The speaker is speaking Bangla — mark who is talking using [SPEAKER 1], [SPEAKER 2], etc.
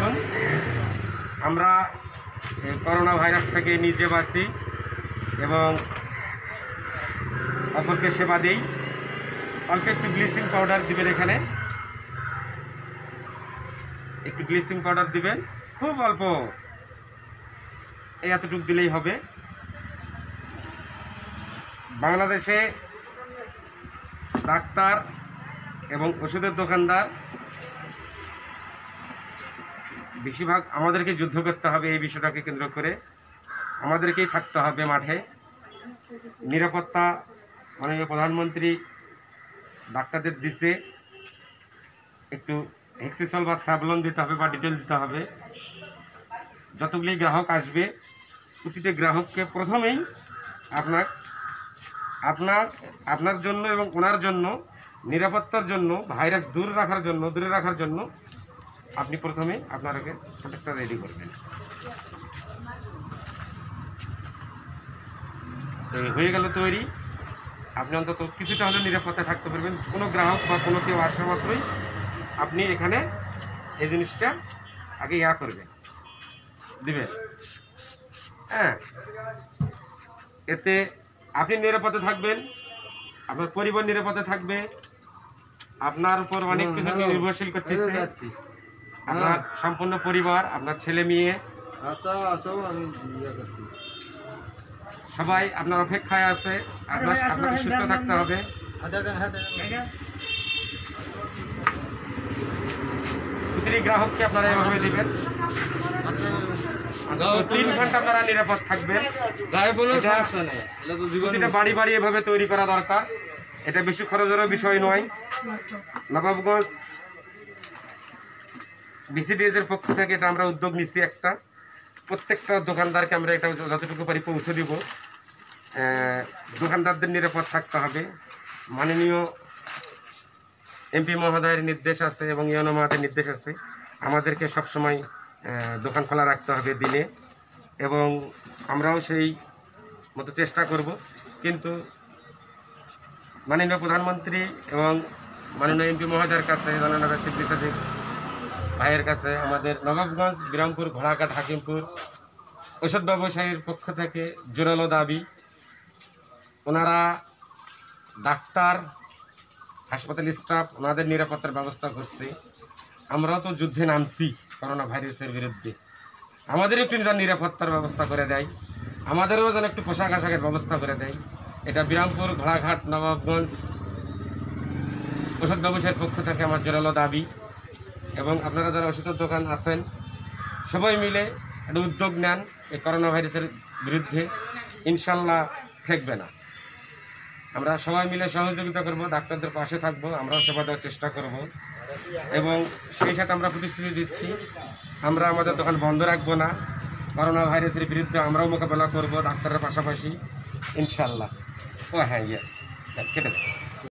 [SPEAKER 1] আলাইকুম। আমরা করোনা ভাইরাস থেকে নিজে বাঁচি এবং অপরকে সেবা দিই। অল্প একটু ব্লিচিং পাউডার দিবেন, এখানে একটু ব্লিচিং পাউডার দিবেন, খুব অল্প, এই এতটুকু দিলেই হবে। বাংলাদেশে ডাক্তার এবং ওষুধের দোকানদার বেশিরভাগ আমাদেরকে যুদ্ধ করতে হবে। এই বিষয়টাকে কেন্দ্র করে আমাদেরকেই থাকতে হবে মাঠে। নিরাপত্তা মাননীয় প্রধানমন্ত্রী ডাক্তারদের দিতে একটু হেক্সিসল বা স্যাভলন দিতে হবে বা ডিটেল দিতে হবে। যতগুলি গ্রাহক আসবে প্রতিটি গ্রাহককে প্রথমেই আপনার জন্য এবং ওনার জন্য, নিরাপত্তার জন্য, ভাইরাস দূরে রাখার জন্য আপনি প্রথমে আপনাকে প্রোটেক্টর রেডি করবেন। হয়ে গেল তৈরি, আপনি অন্তত কিছুটা হলেও নিরাপত্তায় থাকতে পারবেন। কোনো গ্রাহক বা কোনো কেউ আসা মাত্রই আপনি এখানে এই জিনিসটা আগে করবেন, দিবেন। হ্যাঁ, এতে আপনি নিরাপদে থাকবেন, আপনার পরিবার নিরাপদে থাকবে। আপনার উপর অনেক কিছু নির্ভরশীল করতেছে, আপনার সম্পূর্ণ পরিবার, আপনার ছেলে মেয়ে সবাই আপনার অপেক্ষায় আছে। আপনাকে সুস্থ থাকতে হবে। প্রতিটি গ্রাহককে আপনারা এভাবে দিবেন। 3 ঘন্টা আপনারা নিরাপদ থাকবেন। প্রতিটা বাড়ি বাড়ি এভাবে তৈরি করা দরকার। এটা বেশি খরচেরও বিষয় নয়। নবাবগঞ্জ বিসিডিএস এর পক্ষ থেকে এটা আমরা উদ্যোগ নিচ্ছি একটা। প্রত্যেকটা দোকানদারকে আমরা এটা যতটুকু পারি পৌঁছে দিব। দোকানদারদের নিরাপদ থাকতে হবে। মাননীয় এমপি মহোদয়ের নির্দেশ আছে এবং ইউনো মহোদয়ের নির্দেশ আছে, আমাদেরকে সবসময় দোকান খোলা রাখতে হবে দিনে, এবং আমরাও সেই মতো চেষ্টা করব। কিন্তু মাননীয় প্রধানমন্ত্রী এবং মাননীয় এমপি মহোদয়ের কাছে, জননেতা সিদ্দিক সাদিক ভাইয়ের কাছে আমাদের নবাবগঞ্জ, বিরামপুর, ঘোড়াঘাট, হাকিমপুর ঔষধ ব্যবসায়ীর পক্ষ থেকে জোরালো দাবি, ওনারা ডাক্তার, হাসপাতাল স্টাফ, ওনাদের নিরাপত্তার ব্যবস্থা করছে। আমরাও তো যুদ্ধে নামছি করোনা ভাইরাসের বিরুদ্ধে। আমাদেরও একটু নিরাপত্তার ব্যবস্থা করে দেয়, আমাদেরও যেন একটু পোশাক আশাকের ব্যবস্থা করে দেয়। এটা বিরামপুর, ঘোড়াঘাট, নবাবগঞ্জ ওষুধ ব্যবসায়ীর পক্ষ থেকে আমার জোরালো দাবি। এবং আপনারা যারা ওষুধের দোকান আছেন সবাই মিলে একটা উদ্যোগ নেন এই করোনা ভাইরাসের বিরুদ্ধে। ইনশাল্লাহ ঠেকবে না। আমরা সবাই মিলে সহযোগিতা করব, ডাক্তারদের পাশে থাকবো, আমরাও সেবা দেওয়ার চেষ্টা করব। এবং সেই সাথে আমরা প্রতিশ্রুতি দিচ্ছি, আমরা আমাদের দোকান বন্ধ রাখবো না। করোনা ভাইরাসের বিরুদ্ধে আমরাও মোকাবেলা করব ডাক্তারের পাশাপাশি, ইনশাল্লাহ। ও হ্যাঁ, ইয়েস, কেটে দেবো।